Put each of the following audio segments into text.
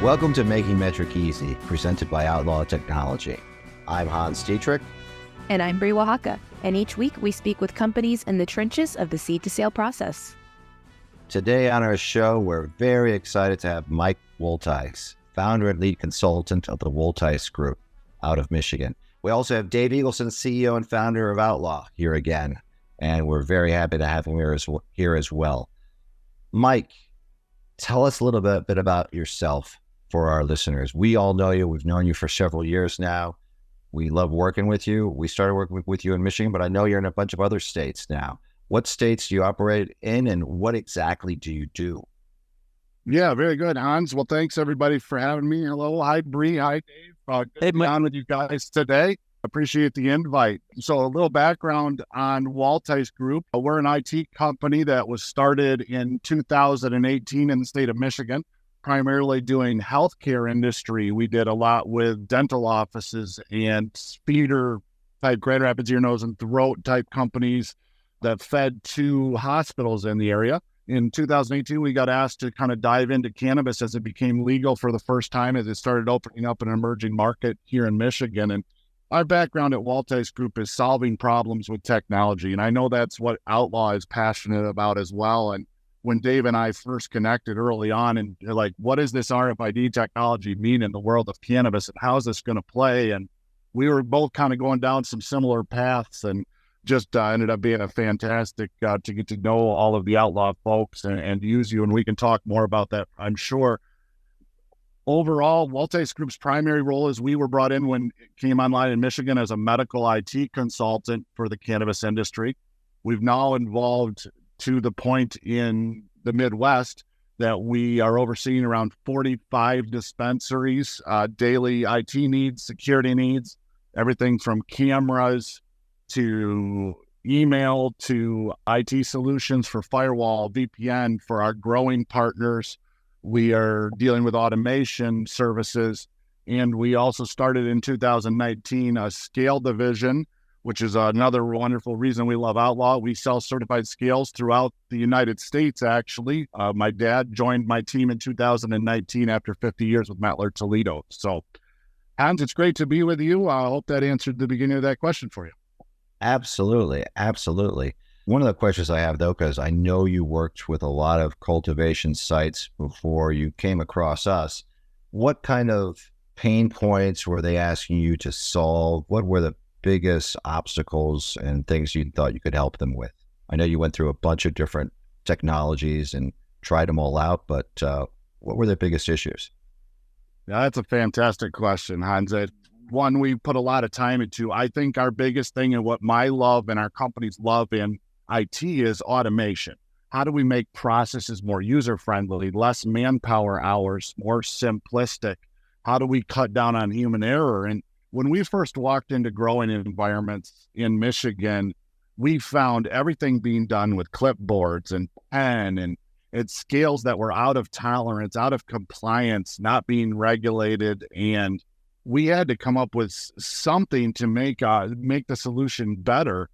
Welcome to Making Metrc Easy, presented by Outlaw Technology. I'm Hans Dietrich. And I'm Brie Oaxaca. And each week we speak with companies in the trenches of the seed to sale process. Today on our show, we're very excited to have Mike Wolteis, founder and lead consultant of the Wolteis Group out of Michigan. We also have Dave Eagleson, CEO and founder of Outlaw, here again. And we're very happy to have him here as well. Mike, tell us a little bit about yourself for our listeners. We all know you. We've known you for several years now. We love working with you. We started working with you in Michigan, but I know you're in a bunch of other states now. What states do you operate in, and what exactly do you do? Yeah, very good, Hans. Well, thanks everybody for having me. Hello. Hi, Bree. Hi, Dave. Good to be on with you guys today. Appreciate the invite. So a little background on Wolteis Group. We're an IT company that was started in 2018 in the state of Michigan, primarily doing healthcare industry. We did a lot with dental offices and feeder type Grand Rapids ear, nose, and throat type companies that fed to hospitals in the area. In 2018, we got asked to kind of dive into cannabis as it became legal for the first time, as it started opening up an emerging market here in Michigan. And our background at Wolteis Group is solving problems with technology. And I know that's what Outlaw is passionate about as well. And when Dave and I first connected early on, and like, what does this RFID technology mean in the world of cannabis, and how is this going to play? And we were both kind of going down some similar paths, and just ended up being a fantastic to get to know all of the Outlaw folks and use you. And we can talk more about that, I'm sure. Overall, Wolteis Group's primary role is we were brought in when it came online in Michigan as a medical IT consultant for the cannabis industry. We've now evolved to the point in the Midwest that we are overseeing around 45 dispensaries, daily IT needs, security needs, everything from cameras to email to IT solutions for firewall, VPN for our growing partners. We are dealing with automation services, and we also started in 2019 a scale division, which is another wonderful reason we love Outlaw. We sell certified scales throughout the United States, actually. My dad joined my team in 2019 after 50 years with Metrc Toledo. So, Hans, it's great to be with you. I hope that answered the beginning of that question for you. Absolutely. Absolutely. One of the questions I have, though, because I know you worked with a lot of cultivation sites before you came across us, what kind of pain points were they asking you to solve? What were the biggest obstacles and things you thought you could help them with? I know you went through a bunch of different technologies and tried them all out, but what were the biggest issues? Yeah, that's a fantastic question, Hans. One we put a lot of time into. I think our biggest thing, and what my love and our company's love in IT, is automation. How do we make processes more user-friendly, less manpower hours, more simplistic? How do we cut down on human error? And when we first walked into growing environments in Michigan, we found everything being done with clipboards and pen, and it's scales that were out of tolerance, out of compliance, not being regulated. And we had to come up with something to make the solution better.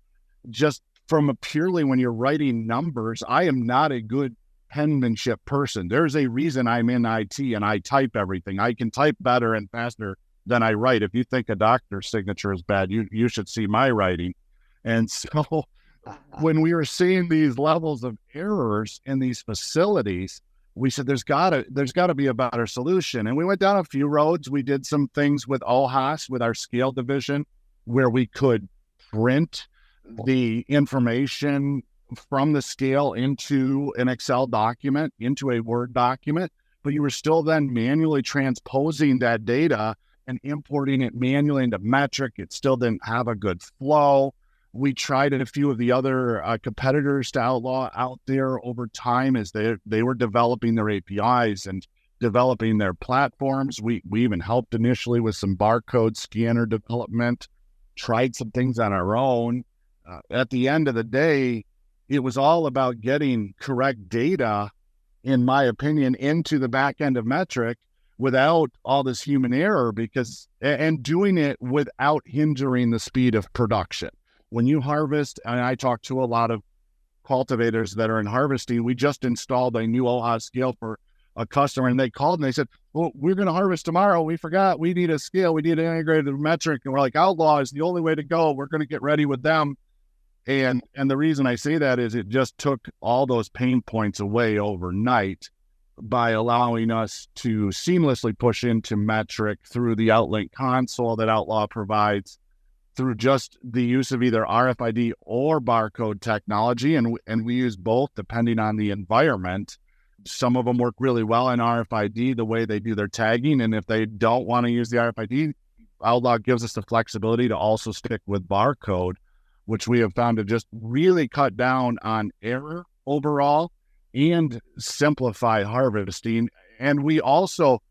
Just from a purely, when you're writing numbers, I am not a good penmanship person. There's a reason I'm in IT and I type everything. I can type better and faster than I write. If you think a doctor's signature is bad, you should see my writing. And so when we were seeing these levels of errors in these facilities, we said, there's gotta be a better solution. And we went down a few roads. We did some things with OHAS, with our scale division, where we could print the information from the scale into an Excel document, into a Word document, but you were still then manually transposing that data and importing it manually into Metrc. It still didn't have a good flow. We tried a few of the other competitors to Outlaw out there over time as they were developing their APIs and developing their platforms. We even helped initially with some barcode scanner development, tried some things on our own. At the end of the day, it was all about getting correct data, in my opinion, into the back end of Metrc without all this human error, and doing it without hindering the speed of production. When you harvest, and I talk to a lot of cultivators that are in harvesting, we just installed a new OHA scale for a customer, and they called and they said, well, we're going to harvest tomorrow. We forgot. We need a scale. We need an integrated metric. And we're like, Outlaw is the only way to go. We're going to get ready with them. And the reason I say that is it just took all those pain points away overnight by allowing us to seamlessly push into Metrc through the Outlink console that Outlaw provides, through just the use of either RFID or barcode technology. And we use both depending on the environment. Some of them work really well in RFID, the way they do their tagging. And if they don't want to use the RFID, Outlaw gives us the flexibility to also stick with barcode, which we have found to just really cut down on error overall and simplify harvesting. And we also,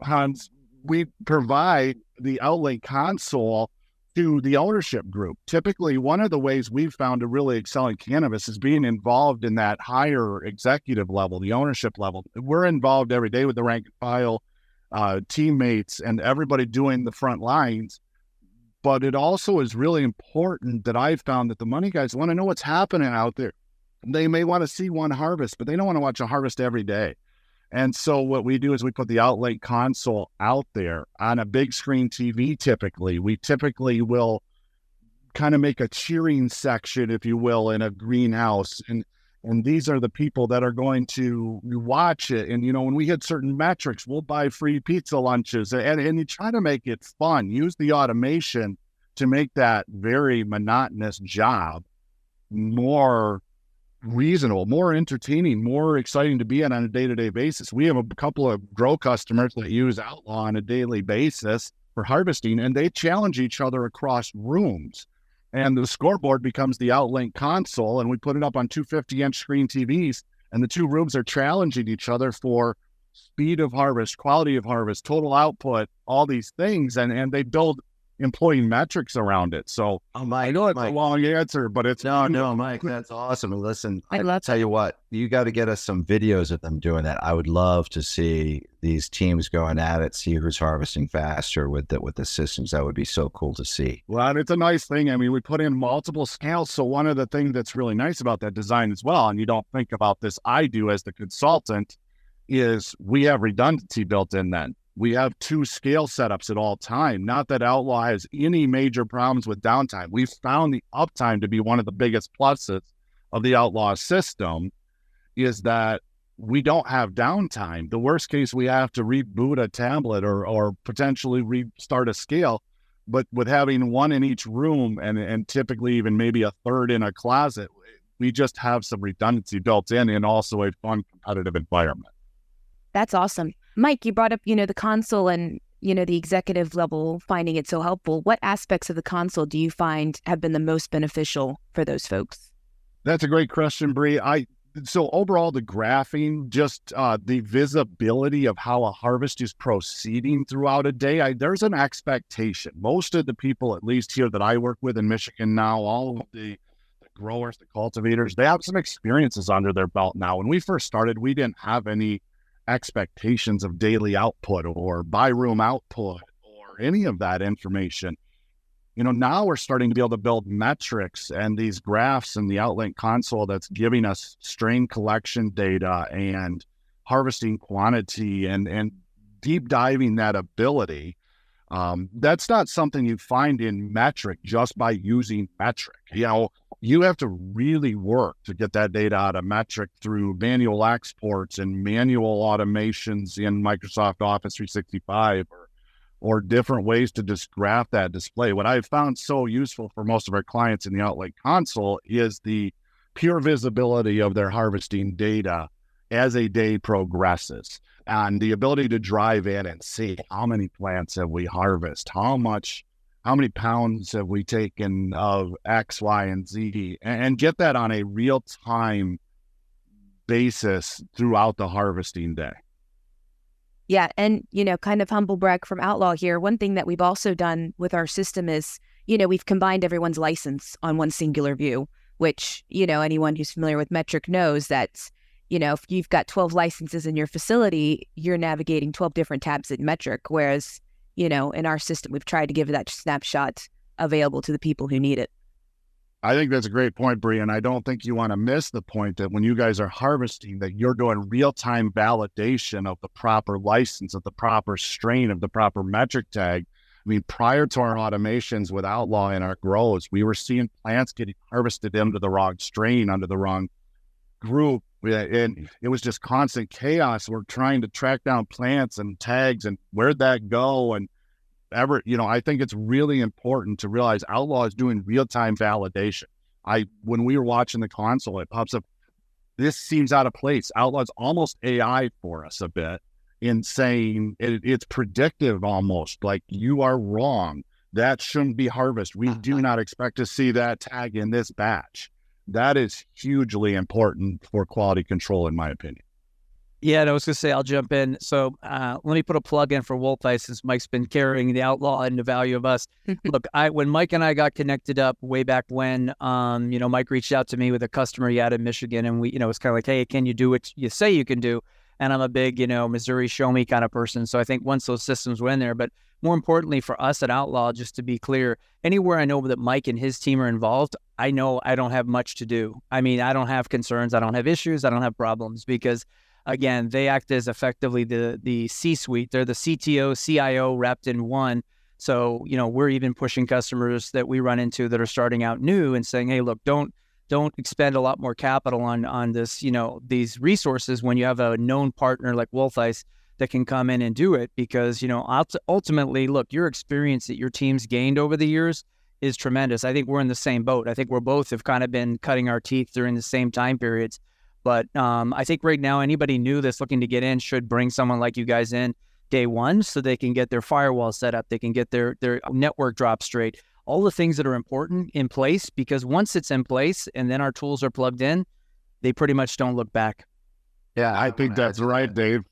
Hans, we provide the Outlink console to the ownership group. Typically, one of the ways we've found to really excel in cannabis is being involved in that higher executive level, the ownership level. We're involved every day with the rank and file teammates and everybody doing the front lines. But it also is really important that I've found that the money guys want to know what's happening out there. They may want to see one harvest, but they don't want to watch a harvest every day. And so what we do is we put the Outlink console out there on a big screen TV typically. We typically will kind of make a cheering section, if you will, in a greenhouse. And these are the people that are going to watch it. And, when we hit certain metrics, we'll buy free pizza lunches. And you try to make it fun. Use the automation to make that very monotonous job more reasonable, more entertaining, more exciting to be on a day-to-day basis. We have a couple of grow customers that use Outlaw on a daily basis for harvesting, and they challenge each other across rooms. And the scoreboard becomes the Outlink console, and we put it up on 250-inch screen TVs, and the two rooms are challenging each other for speed of harvest, quality of harvest, total output, all these things, and they build employee metrics around it. So Mike, I know it's Mike, a long answer, but it's no, Mike, that's awesome. Listen, I'll tell you what, you got to get us some videos of them doing that. I would love to see these teams going at it, see who's harvesting faster with the systems. That would be so cool to see. Well, and it's a nice thing. I mean, we put in multiple scales. So one of the things that's really nice about that design as well, and you don't think about this, I do as the consultant, is we have redundancy built in then. We have 2 scale setups at all time. Not that Outlaw has any major problems with downtime. We've found the uptime to be one of the biggest pluses of the Outlaw system, is that we don't have downtime. The worst case, we have to reboot a tablet or potentially restart a scale. But with having one in each room and typically even maybe a third in a closet, we just have some redundancy built in and also a fun competitive environment. That's awesome. Mike, you brought up, the console and, the executive level finding it so helpful. What aspects of the console do you find have been the most beneficial for those folks? That's a great question, Bree. So overall, the graphing, just the visibility of how a harvest is proceeding throughout a day, there's an expectation. Most of the people, at least here that I work with in Michigan now, all of the growers, the cultivators, they have some experiences under their belt now. When we first started, we didn't have any expectations of daily output or by room output or any of that information. Now we're starting to be able to build metrics and these graphs in the Outlink console that's giving us strain collection data and harvesting quantity and deep diving that ability. That's not something you find in Metrc just by using Metrc. You have to really work to get that data out of Metrc through manual exports and manual automations in Microsoft Office 365 or different ways to just graph that display. What I've found so useful for most of our clients in the Outlink console is the pure visibility of their harvesting data as a day progresses, and the ability to drive in and see how many plants have we harvested, how many pounds have we taken of X, Y, and Z, and get that on a real-time basis throughout the harvesting day. Yeah, and, kind of humble brag from Outlaw here. One thing that we've also done with our system is, we've combined everyone's license on one singular view, which, anyone who's familiar with Metrc knows that, if you've got 12 licenses in your facility, you're navigating 12 different tabs in Metrc, whereas, in our system, we've tried to give that snapshot available to the people who need it. I think that's a great point, Bree, and I don't think you want to miss the point that when you guys are harvesting, that you're doing real-time validation of the proper license, of the proper strain, of the proper metric tag. I mean, prior to our automations with Outlaw and our grows, we were seeing plants getting harvested into the wrong strain, under the wrong group, and it was just constant chaos. We're trying to track down plants and tags and where'd that go, and I think it's really important to realize Outlaw is doing real-time validation. When we were watching the console, it pops up, this seems out of place. Outlaw's almost AI for us a bit in saying it's predictive almost, like you are wrong. That shouldn't be harvested. We do not expect to see that tag in this batch. That is hugely important for quality control, in my opinion. Yeah, and I was going to say, I'll jump in. So let me put a plug in for Wolteis, since Mike's been carrying the Outlaw and the value of us. Look, when Mike and I got connected up way back when, Mike reached out to me with a customer he had in Michigan, and we, it's kind of like, hey, can you do what you say you can do? And I'm a big, Missouri show me kind of person. So I think once those systems were in there, but more importantly for us at Outlaw, just to be clear, anywhere I know that Mike and his team are involved, I know I don't have much to do. I mean, I don't have concerns. I don't have issues. I don't have problems, because again, they act as effectively the C-suite. They're the CTO, CIO wrapped in one. So, we're even pushing customers that we run into that are starting out new and saying, hey, look, don't expend a lot more capital on this, these resources when you have a known partner like Wolteis that can come in and do it. Because, ultimately, look, your experience that your team's gained over the years is tremendous. I think we're in the same boat. I think we're both have kind of been cutting our teeth during the same time periods. But I think right now, anybody new that's looking to get in should bring someone like you guys in day one, so they can get their firewall set up. They can get their network drop straight. All the things that are important in place, because once it's in place and then our tools are plugged in, they pretty much don't look back. Yeah, I think that's right, Dave.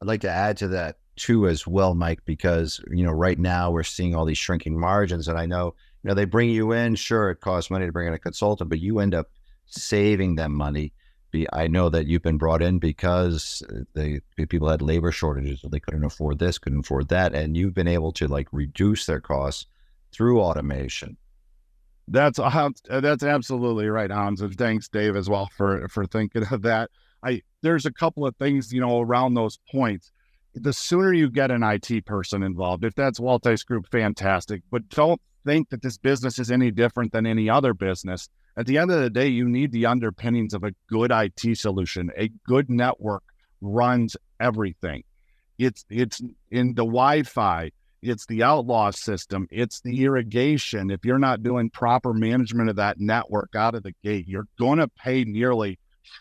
I'd like to add to that too as well, Mike, because, right now we're seeing all these shrinking margins, and I know, they bring you in. Sure, it costs money to bring in a consultant, but you end up saving them money. I know that you've been brought in because people had labor shortages, so they couldn't afford this, couldn't afford that, and you've been able to reduce their costs through automation. That's absolutely right, Hans, and thanks, Dave, as well for thinking of that. There's a couple of things around those points. The sooner you get an IT person involved, if that's Wolteis Group, fantastic. But don't think that this business is any different than any other business. At the end of the day, you need the underpinnings of a good IT solution. A good network runs everything. It's in the Wi-Fi, it's the Outlaw system, it's the irrigation. If you're not doing proper management of that network out of the gate, you're going to pay nearly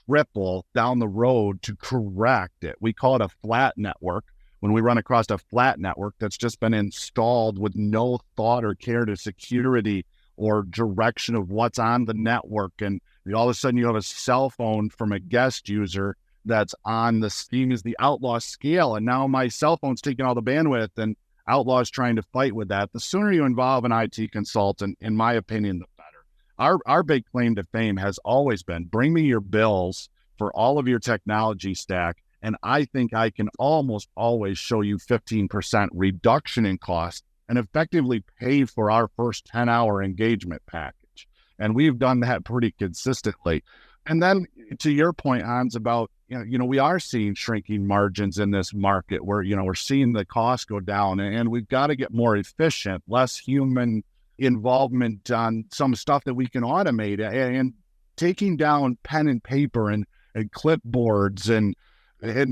triple down the road to correct it. We call it a flat network. When we run across a flat network that's just been installed with no thought or care to security or direction of what's on the network, and all of a sudden you have a cell phone from a guest user that's on the Steam is the Outlaw scale, and now my cell phone's taking all the bandwidth, and Outlaw is trying to fight with that. The sooner you involve an IT consultant, in my opinion, the better. Our big claim to fame has always been, bring me your bills for all of your technology stack, and I think I can almost always show you 15% reduction in cost and effectively pay for our first 10-hour engagement package. And we've done that pretty consistently. And then to your point, Hans, about, we are seeing shrinking margins in this market where, we're seeing the costs go down, and we've got to get more efficient, less human involvement on some stuff that we can automate, and taking down pen and paper and clipboards and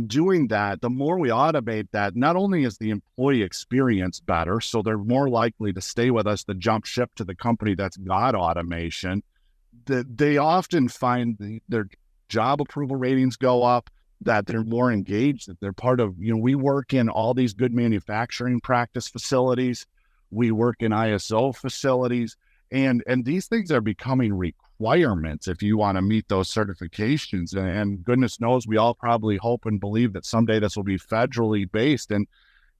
doing that. The more we automate that, not only is the employee experience better, so they're more likely to stay with us than jump ship to the company that's got automation, that they often find their job approval ratings go up, that they're more engaged, that they're part of, we work in all these good manufacturing practice facilities. We work in ISO facilities, and these things are becoming requirements if you want to meet those certifications. And goodness knows, we all probably hope and believe that someday this will be federally based. And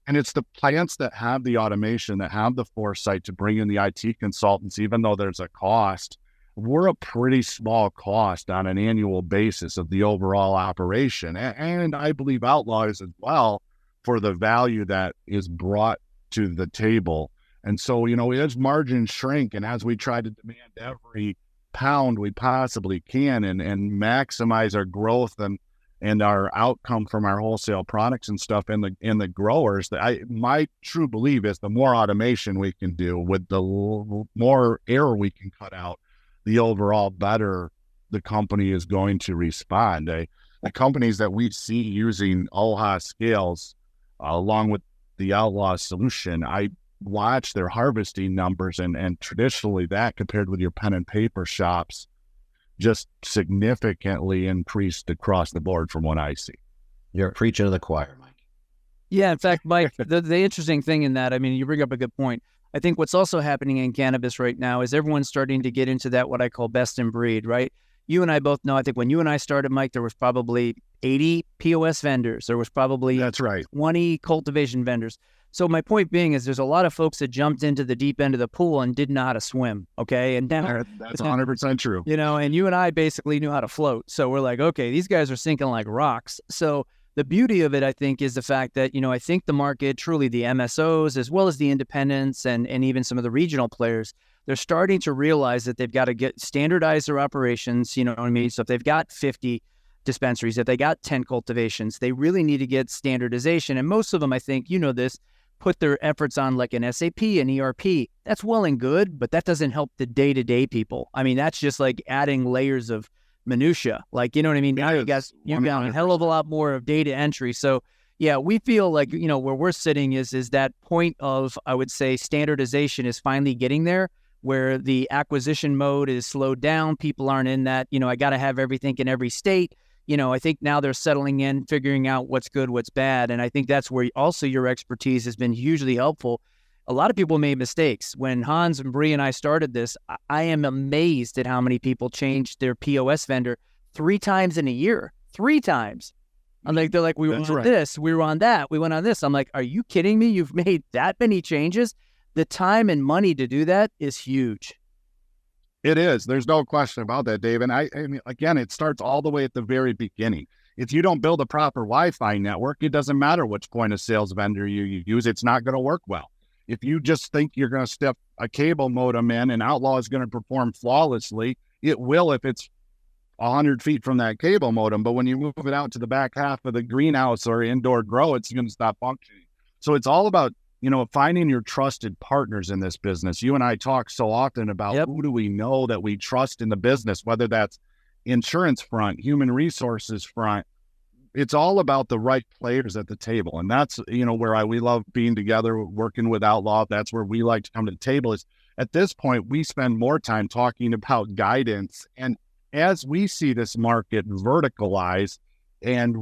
it's the plants that have the automation, that have the foresight to bring in the IT consultants, even though there's a cost. We're a pretty small cost on an annual basis of the overall operation. And I believe Outlaw is as well, for the value that is brought to the table. And so, as margins shrink, and as we try to demand every pound we possibly can and maximize our growth and our outcome from our wholesale products and stuff in the growers. My true belief is the more automation we can do with the more error we can cut out, the overall better the company is going to respond. The companies that we see using OHA scales along with the Outlaw solution, I watch their harvesting numbers and traditionally that compared with your pen and paper shops just significantly increased across the board from what I see. You're preaching to the choir, Mike. Yeah, in fact, Mike, the interesting thing in that, I mean, you bring up a good point. I think what's also happening in cannabis right now is everyone's starting to get into that, what I call best in breed, right? You and I both know, I think when you and I started, Mike, there was probably 80 POS vendors. There was probably That's right. 20 cultivation vendors. So my point being is there's a lot of folks that jumped into the deep end of the pool and didn't know how to swim, okay? And now that's 100% true. You know, and you and I basically knew how to float. So we're like, okay, these guys are sinking like rocks. So the beauty of it, I think, is the fact that, you know, I think the market, truly the MSOs, as well as the independents and even some of the regional players, they're starting to realize that they've got to standardize their operations, you know what I mean? So if they've got 50 dispensaries, if they got 10 cultivations, they really need to get standardization. And most of them, I think, you know this, put their efforts on like an SAP, an ERP. That's well and good, but that doesn't help the day-to-day people. I mean, that's just like adding layers of minutia. Like, you know what I mean? Now you got a hell of a lot more of data entry. So yeah, we feel like, you know, where we're sitting is that point of, I would say, standardization is finally getting there, where the acquisition mode is slowed down. People aren't in that, you know, I got to have everything in every state. You know, I think now they're settling in, figuring out what's good, what's bad. And I think that's where also your expertise has been hugely helpful. A lot of people made mistakes. When Hans and Bree and I started this, I am amazed at how many people changed their POS vendor 3 times in a year. 3 times. I'm like, they're like, we were on this, we were on that, we went on this. I'm like, are you kidding me? You've made that many changes? The time and money to do that is huge. It is. There's no question about that, Dave. And I mean, again, it starts all the way at the very beginning. If you don't build a proper Wi-Fi network, it doesn't matter which point of sales vendor you use. It's not going to work well. If you just think you're going to step a cable modem in and Outlaw is going to perform flawlessly, it will if it's 100 feet from that cable modem. But when you move it out to the back half of the greenhouse or indoor grow, it's going to stop functioning. So it's all about, you know, finding your trusted partners in this business. You and I talk so often about who do we know that we trust in the business, whether that's insurance front, human resources front. It's all about the right players at the table. And that's, you know, where we love being together, working with Outlaw. That's where we like to come to the table. Is at this point, we spend more time talking about guidance. And as we see this market verticalize, and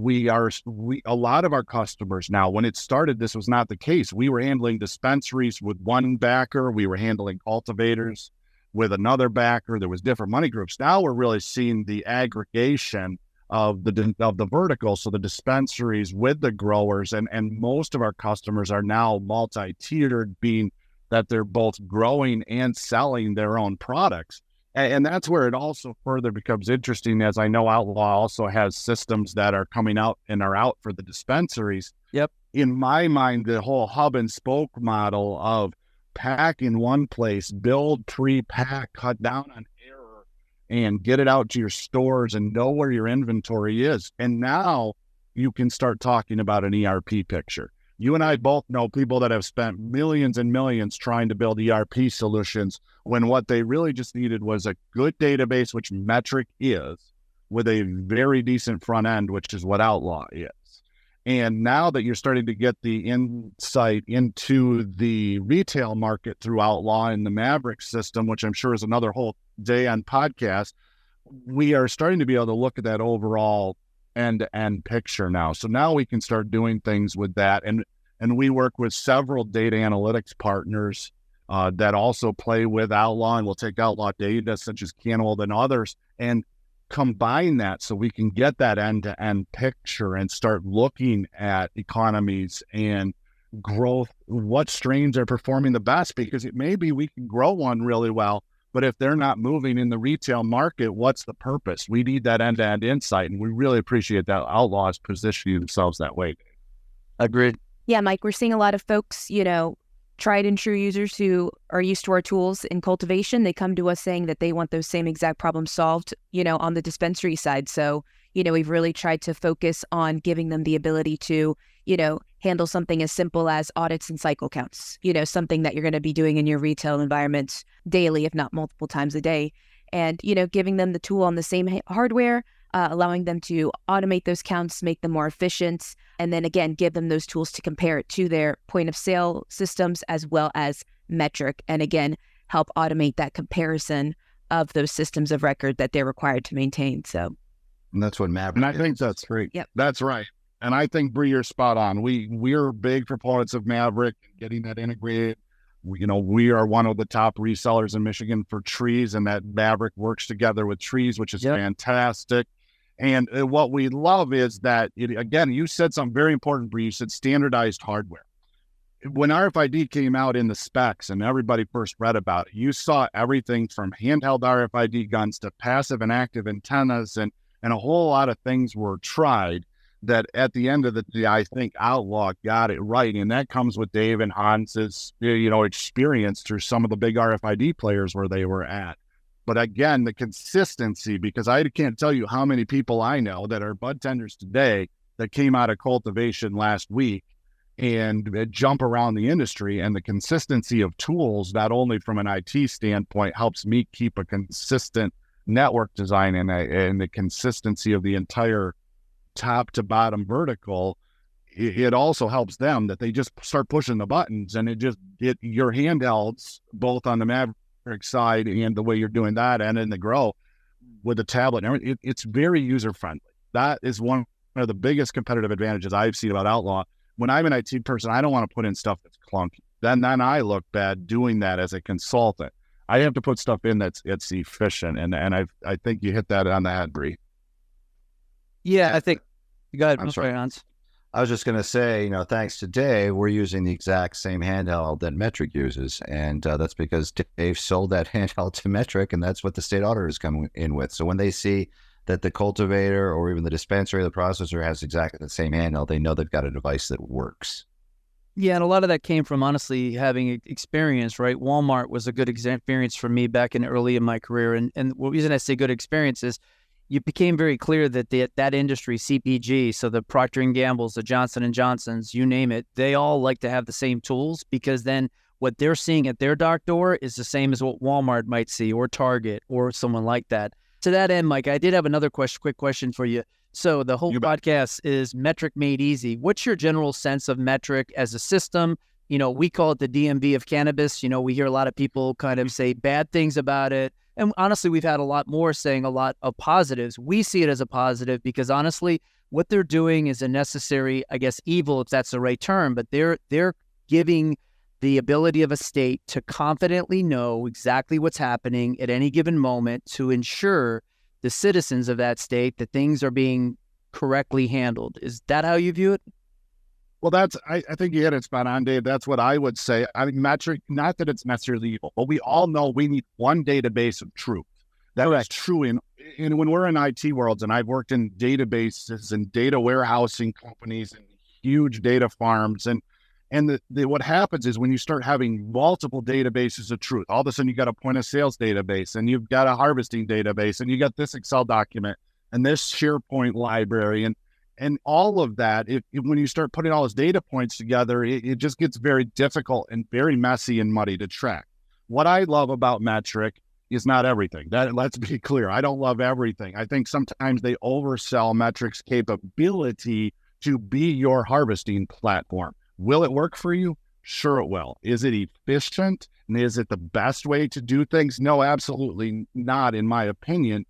a lot of our customers now, when it started, this was not the case. We were handling dispensaries with one backer. We were handling cultivators with another backer. There was different money groups. Now we're really seeing the aggregation of the vertical. So the dispensaries with the growers and most of our customers are now multi-tiered, being that they're both growing and selling their own products. And that's where it also further becomes interesting, as I know Outlaw also has systems that are coming out and are out for the dispensaries. Yep. In my mind, the whole hub and spoke model of pack in one place, build, pre-pack, cut down on error, and get it out to your stores and know where your inventory is. And now you can start talking about an ERP picture. You and I both know people that have spent millions and millions trying to build ERP solutions when what they really just needed was a good database, which Metrc is, with a very decent front end, which is what Outlaw is. And now that you're starting to get the insight into the retail market through Outlaw and the Metrc system, which I'm sure is another whole day on podcast, we are starting to be able to look at that overall end-to-end picture now. So now we can start doing things with that. And we work with several data analytics partners that also play with Outlaw, and we'll take Outlaw data such as Cannabis and others and combine that so we can get that end-to-end picture and start looking at economies and growth, what strains are performing the best, because it may be we can grow one really well, but if they're not moving in the retail market, what's the purpose? We need that end-to-end insight, and we really appreciate that Outlaw is positioning themselves that way. Agreed. Yeah, Mike, we're seeing a lot of folks, you know, tried and true users who are used to our tools in cultivation, they come to us saying that they want those same exact problems solved, on the dispensary side. So, we've really tried to focus on giving them the ability to, handle something as simple as audits and cycle counts, something that you're going to be doing in your retail environment daily, if not multiple times a day. And, giving them the tool on the same hardware, allowing them to automate those counts, make them more efficient, and then again, give them those tools to compare it to their point of sale systems as well as Metrc. And again, help automate that comparison of those systems of record that they're required to maintain. So, and that's what Maverick And I think that's great. Yep. That's right. And I think, Bree, you're spot on. We're big proponents of Maverick and getting that integrated. We are one of the top resellers in Michigan for trees, and that Maverick works together with trees, which is fantastic. And what we love is that, again, you said something very important, Bree. You said standardized hardware. When RFID came out in the specs and everybody first read about it, you saw everything from handheld RFID guns to passive and active antennas, and a whole lot of things were tried that at the end of the day, I think Outlaw got it right. And that comes with Dave and Hans's, experience through some of the big RFID players where they were at. But again, the consistency, because I can't tell you how many people I know that are bud tenders today that came out of cultivation last week and jump around the industry, and the consistency of tools, not only from an IT standpoint, helps me keep a consistent network design and the consistency of the entire top to bottom vertical. It also helps them that they just start pushing the buttons, and your handhelds, both on the Maverick side and the way you're doing that, and in the Grow with the tablet and everything, it's very user friendly. That is one of the biggest competitive advantages I've seen about Outlaw. When I'm an IT person, I don't want to put in stuff that's clunky. Then I look bad doing that as a consultant. I have to put stuff in it's efficient, and I think you hit that on the head, Bree. Yeah, I think. Go ahead. I'm sorry, Hans. I was just going to say, thanks to Dave, we're using the exact same handheld that Metrc uses. And that's because Dave sold that handheld to Metrc, and that's what the state auditors come in with. So when they see that the cultivator or even the dispensary or the processor has exactly the same handheld, they know they've got a device that works. Yeah, and a lot of that came from, honestly, having experience, right? Walmart was a good experience for me back early in my career. And the reason I say good experience is it became very clear that that industry, CPG, so the Procter & Gamble's, the Johnson & Johnson's, you name it, they all like to have the same tools, because then what they're seeing at their dock door is the same as what Walmart might see, or Target, or someone like that. To that end, Mike, I did have another quick question for you. So the whole podcast is Metrc Made Easy. What's your general sense of Metrc as a system? We call it the DMV of cannabis. We hear a lot of people kind of say bad things about it. And honestly, we've had a lot more saying a lot of positives. We see it as a positive because honestly, what they're doing is a necessary, I guess, evil, if that's the right term, but they're giving the ability of a state to confidently know exactly what's happening at any given moment to ensure the citizens of that state that things are being correctly handled. Is that how you view it? Well, I think you hit it spot on, Dave. That's what I would say. I mean, Metrc, not that it's necessarily evil, but we all know we need one database of truth. That is true in when we're in IT worlds, and I've worked in databases and data warehousing companies and huge data farms. And what happens is when you start having multiple databases of truth, all of a sudden you got a point of sales database, and you've got a harvesting database, and you got this Excel document and this SharePoint library, and all of that. When you start putting all those data points together, it just gets very difficult and very messy and muddy to track. What I love about Metrc is not everything. Let's be clear. I don't love everything. I think sometimes they oversell Metrc's capability to be your harvesting platform. Will it work for you? Sure it will. Is it efficient? And is it the best way to do things? No, absolutely not, in my opinion.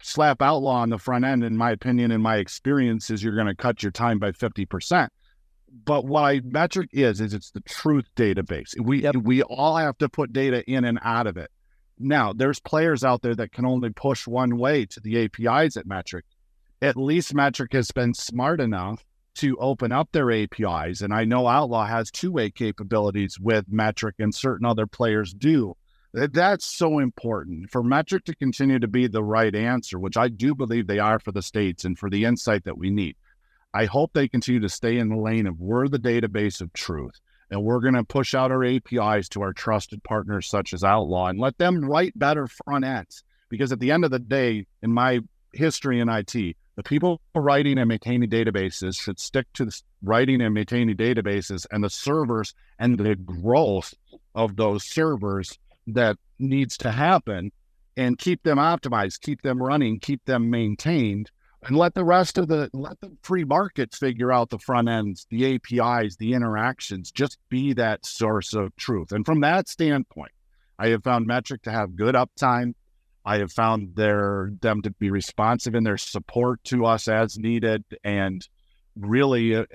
Slap Outlaw on the front end, in my opinion, in my experience, is you're going to cut your time by 50%. But what Metrc is it's the truth database. We all have to put data in and out of it. Now, there's players out there that can only push one way to the APIs at Metrc. At least Metrc has been smart enough to open up their APIs. And I know Outlaw has two-way capabilities with Metrc, and certain other players do. That's so important for Metrc to continue to be the right answer, which I do believe they are for the states and for the insight that we need. I hope they continue to stay in the lane of we're the database of truth. And we're going to push out our APIs to our trusted partners such as Outlaw and let them write better front ends. Because at the end of the day, in my history in IT, the people writing and maintaining databases should stick to the writing and maintaining databases, and the servers and the growth of those servers that needs to happen, and keep them optimized, keep them running, keep them maintained, and let the free markets figure out the front ends, the APIs, the interactions, just be that source of truth. And from that standpoint, I have found Metrc to have good uptime. I have found them to be responsive in their support to us as needed. And really,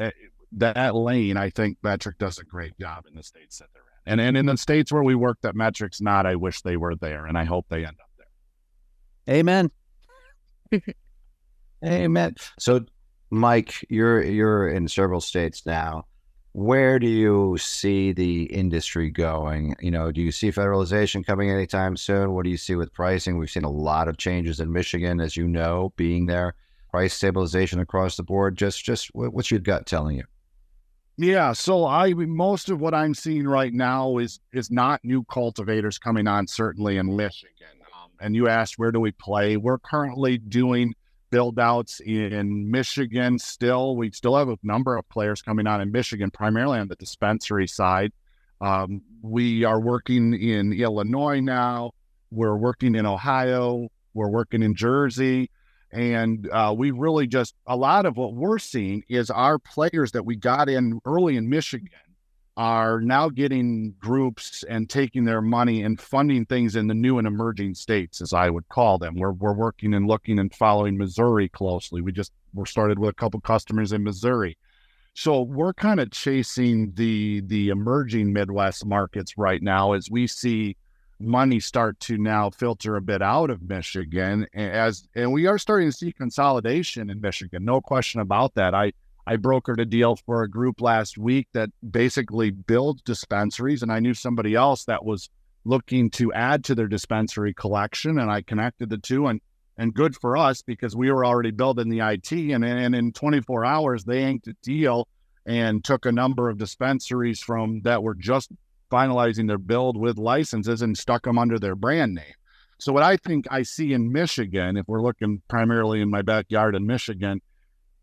that lane, I think Metrc does a great job in the states that they're in. And in the states where we work that Metrc's not, I wish they were there, and I hope they end up there. Amen. Amen. So, Mike, you're in several states now. Where do you see the industry going? Do you see federalization coming anytime soon? What do you see with pricing? We've seen a lot of changes in Michigan, as you know, being there. Price stabilization across the board. Just what's your gut telling you? Yeah, so most of what I'm seeing right now is not new cultivators coming on, certainly in Michigan. And you asked, where do we play? We're currently doing build-outs in Michigan still. We still have a number of players coming on in Michigan, primarily on the dispensary side. We are working in Illinois now. We're working in Ohio. We're working in Jersey. And we really a lot of what we're seeing is our players that we got in early in Michigan are now getting groups and taking their money and funding things in the new and emerging states, as I would call them. We're working and looking and following Missouri closely. We're started with a couple customers in Missouri. So we're kind of chasing the emerging Midwest markets right now as we see money start to now filter a bit out of Michigan, and we are starting to see consolidation in Michigan. No question about that. I brokered a deal for a group last week that basically builds dispensaries, and I knew somebody else that was looking to add to their dispensary collection, and I connected the two, and good for us because we were already building the IT, and in 24 hours they inked a deal and took a number of dispensaries from that were just finalizing their build with licenses and stuck them under their brand name. So what I think I see in Michigan, if we're looking primarily in my backyard in Michigan,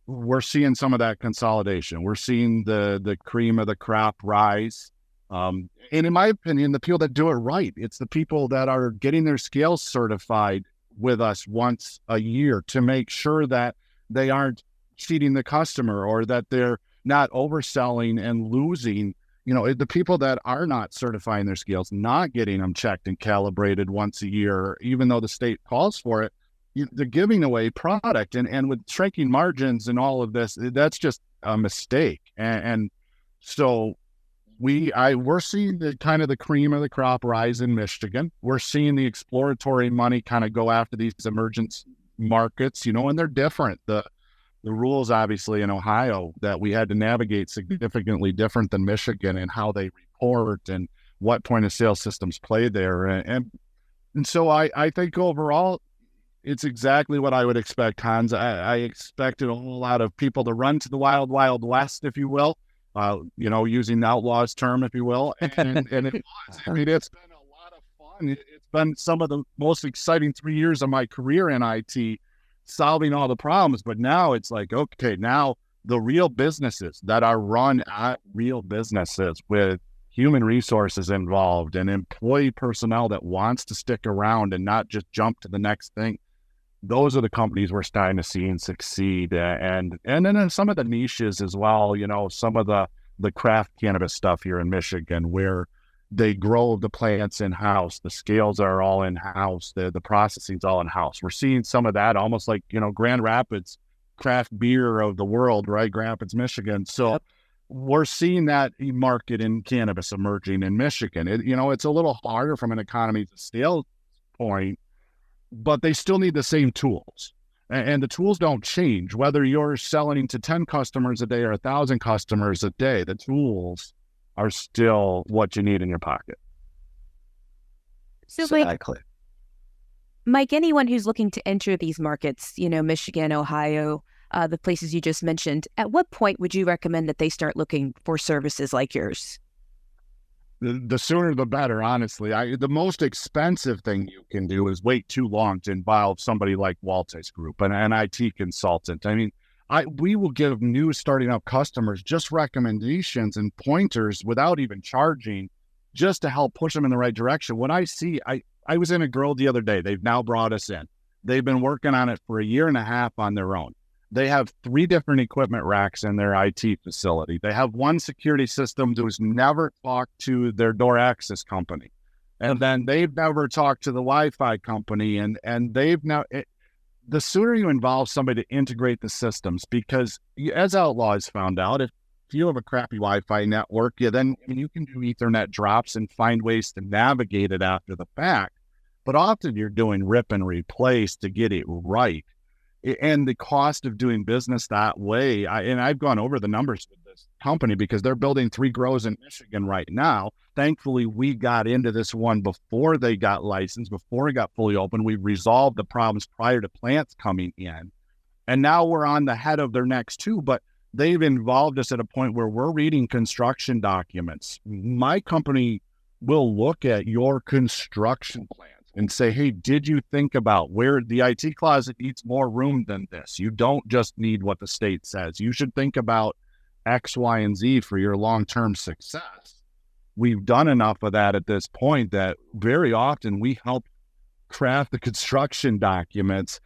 we're seeing some of that consolidation. We're seeing the cream of the crop rise. And in my opinion, the people that do it right, it's the people that are getting their scales certified with us once a year to make sure that they aren't cheating the customer or that they're not overselling and losing. The people that are not certifying their scales, not getting them checked and calibrated once a year, even though the state calls for it, they're giving away product, and with shrinking margins and all of this, that's just a mistake. And so we're seeing the kind of the cream of the crop rise in Michigan. We're seeing the exploratory money kind of go after these emergent markets, and they're different. The rules, obviously, in Ohio that we had to navigate significantly different than Michigan, and how they report and what point of sale systems play there. And so I think overall, it's exactly what I would expect, Hans. I expected a whole lot of people to run to the wild, wild west, if you will, using the Outlaw's term, if you will. And it was. I mean, it's been a lot of fun. It's been some of the most exciting 3 years of my career in IT, solving all the problems. But now it's like, okay, now the real businesses that are run at real businesses with human resources involved and employee personnel that wants to stick around and not just jump to the next thing. Those are the companies we're starting to see and succeed. And then in some of the niches as well, some of the craft cannabis stuff here in Michigan, where they grow the plants in-house, the scales are all in-house, the processing's all in-house. We're seeing some of that almost like, Grand Rapids, craft beer of the world, right? Grand Rapids, Michigan. So we're seeing that market in cannabis emerging in Michigan. It's a little harder from an economies of scale point, but they still need the same tools. And the tools don't change, whether you're selling to 10 customers a day or 1,000 customers a day. The tools are still what you need in your pocket. So, Exactly. Mike, anyone who's looking to enter these markets, Michigan, Ohio, the places you just mentioned, at what point would you recommend that they start looking for services like yours? The sooner the better, honestly. The most expensive thing you can do is wait too long to involve somebody like Wolteis Group, an IT consultant. I mean, we will give new starting up customers just recommendations and pointers without even charging, just to help push them in the right direction. When I was in a grow the other day. They've now brought us in. They've been working on it for a year and a half on their own. They have 3 different equipment racks in their IT facility. They have one security system who's never talked to their door access company. And then they've never talked to the Wi-Fi company. And they've now, the sooner you involve somebody to integrate the systems, because as Outlaw has found out, if you have a crappy Wi-Fi network, then you can do Ethernet drops and find ways to navigate it after the fact. But often you're doing rip and replace to get it right. And the cost of doing business that way, I've gone over the numbers with this company because they're building 3 grows in Michigan right now. Thankfully, we got into this one before they got licensed, before it got fully open. We resolved the problems prior to plants coming in. And now we're on the head of their next 2, but they've involved us at a point where we're reading construction documents. My company will look at your construction plans and say, hey, did you think about where the IT closet needs more room than this? You don't just need what the state says. You should think about X, Y, and Z for your long-term success. We've done enough of that at this point that very often we help craft the construction documents.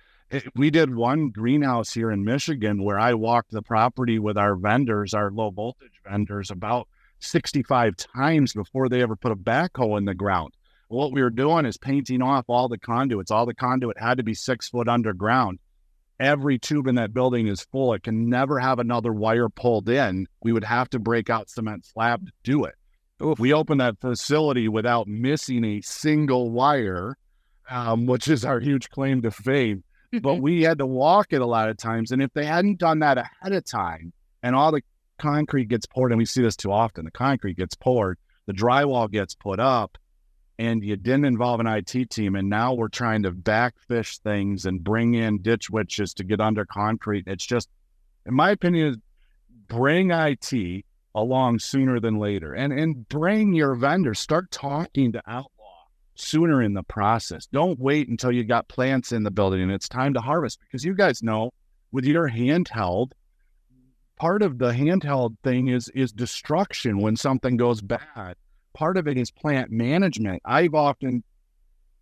We did one greenhouse here in Michigan where I walked the property with our vendors, our low voltage vendors, about 65 times before they ever put a backhoe in the ground. What we were doing is painting off all the conduits. All the conduit had to be 6 foot underground. Every tube in that building is full. It can never have another wire pulled in. We would have to break out cement slab to do it. Oof. We opened that facility without missing a single wire, which is our huge claim to fame. But we had to walk it a lot of times. And if they hadn't done that ahead of time, and all the concrete gets poured, and we see this too often, the concrete gets poured, the drywall gets put up, and you didn't involve an IT team, and now we're trying to backfish things and bring in ditch witches to get under concrete. It's just, in my opinion, bring IT along sooner than later, and bring your vendors. Start talking to Outlaw sooner in the process. Don't wait until you got plants in the building and it's time to harvest, because you guys know with your handheld, part of the handheld thing is destruction when something goes bad. Part of it is plant management. I've often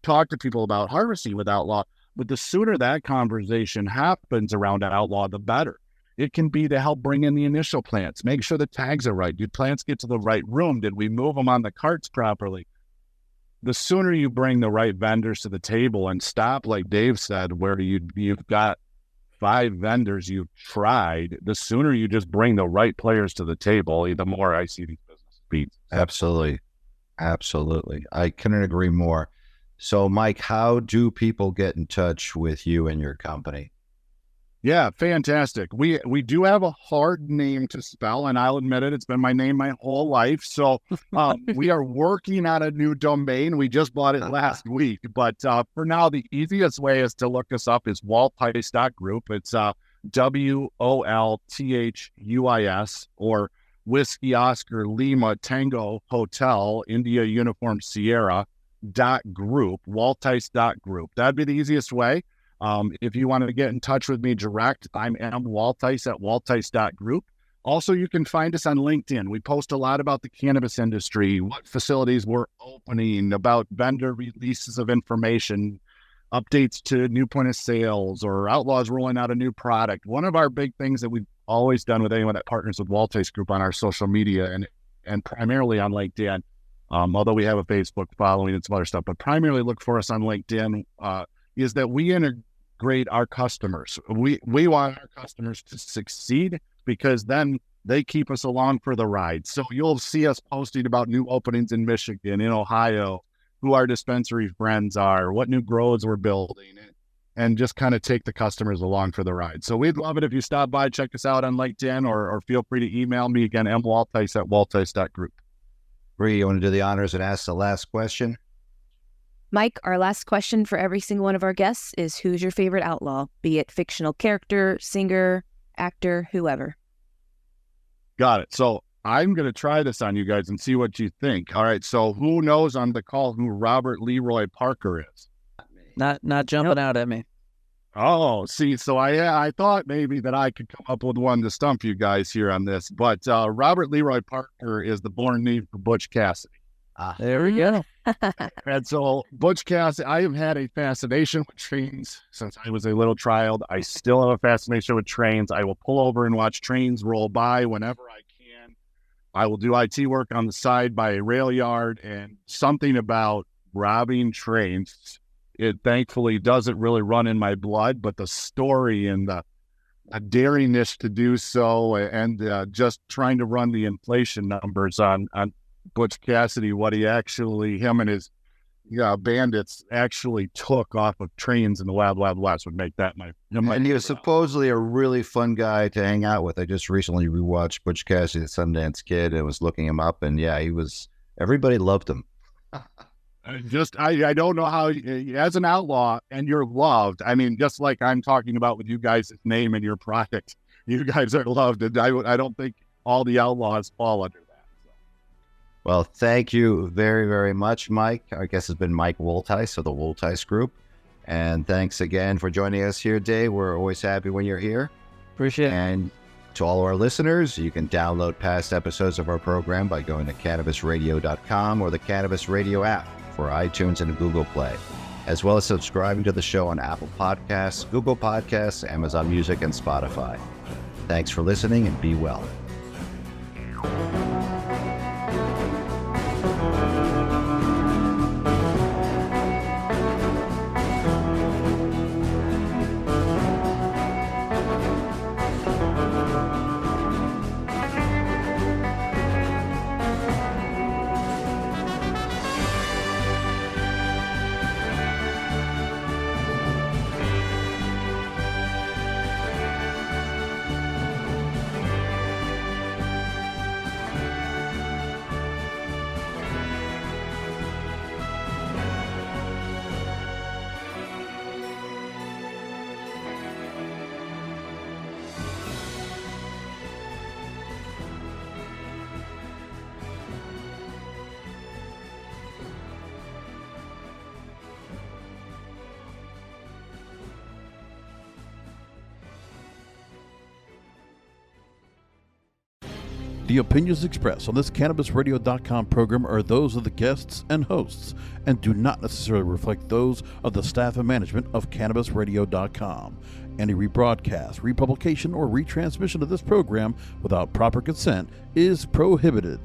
talked to people about harvesting with Outlaw, but the sooner that conversation happens around Outlaw, the better. It can be to help bring in the initial plants, make sure the tags are right. Did plants get to the right room? Did we move them on the carts properly? The sooner you bring the right vendors to the table and stop, like Dave said, where you've got 5 vendors you've tried, the sooner you just bring the right players to the table, the more I see these businesses beat. Absolutely. Absolutely. I couldn't agree more. So, Mike, how do people get in touch with you and your company? Yeah, fantastic. We do have a hard name to spell, and I'll admit it, it's been my name my whole life. So we are working on a new domain. We just bought it last week. But for now, the easiest way is to look us up is Wolteis.group. It's WOLTHUIS, or Whiskey Oscar Lima Tango Hotel India Uniform Sierra .group, Wolteis.group. That'd be the easiest way. If you wanted to get in touch with me direct, I'm Wolteis at Wolteis.group. Also, you can find us on LinkedIn. We post a lot about the cannabis industry, what facilities we're opening, about vendor releases of information, updates to new point of sales, or Outlaws rolling out a new product. One of our big things that we've always done with anyone that partners with Wolteis Group on our social media and primarily on LinkedIn, although we have a Facebook following and some other stuff, but primarily look for us on LinkedIn, is that we integrate our customers. We want our customers to succeed, because then they keep us along for the ride. So you'll see us posting about new openings in Michigan, in Ohio, who our dispensary friends are, what new grows we're building, and just kind of take the customers along for the ride. So we'd love it if you stop by, check us out on LinkedIn, or feel free to email me again, Wolteis at Wolteis.group. Bree, you want to do the honors and ask the last question? Mike, our last question for every single one of our guests is, who's your favorite outlaw, be it fictional character, singer, actor, whoever? Got it. So I'm going to try this on you guys and see what you think. All right. So who knows on the call who Robert Leroy Parker is? Not jumping out at me. Oh, see, so I thought maybe that I could come up with one to stump you guys here on this, but Robert Leroy Parker is the born name for Butch Cassidy. There we go. And so Butch Cassidy, I have had a fascination with trains since I was a little child. I still have a fascination with trains. I will pull over and watch trains roll by whenever I can. I will do IT work on the side by a rail yard, and something about robbing trains, it thankfully doesn't really run in my blood, but the story and the daringness to do so, and just trying to run the inflation numbers on Butch Cassidy, what him and his bandits actually took off of trains in the Wild Wild West would make that my and he was supposedly a really fun guy to hang out with. I just recently rewatched Butch Cassidy, the Sundance Kid, and was looking him up, and everybody loved him. I don't know how, as an outlaw, and you're loved. I mean, just like I'm talking about with you guys' name and your product, you guys are loved. And I don't think all the outlaws fall under that. So. Well, thank you very, very much, Mike. Our guest has been Mike Wolteis of the Wolteis Group. And thanks again for joining us here today. We're always happy when you're here. Appreciate it. And to all of our listeners, you can download past episodes of our program by going to cannabisradio.com or the Cannabis Radio app for iTunes and Google Play, as well as subscribing to the show on Apple Podcasts, Google Podcasts, Amazon Music, and Spotify. Thanks for listening, and be well. The opinions expressed on this CannabisRadio.com program are those of the guests and hosts and do not necessarily reflect those of the staff and management of CannabisRadio.com. Any rebroadcast, republication, or retransmission of this program without proper consent is prohibited.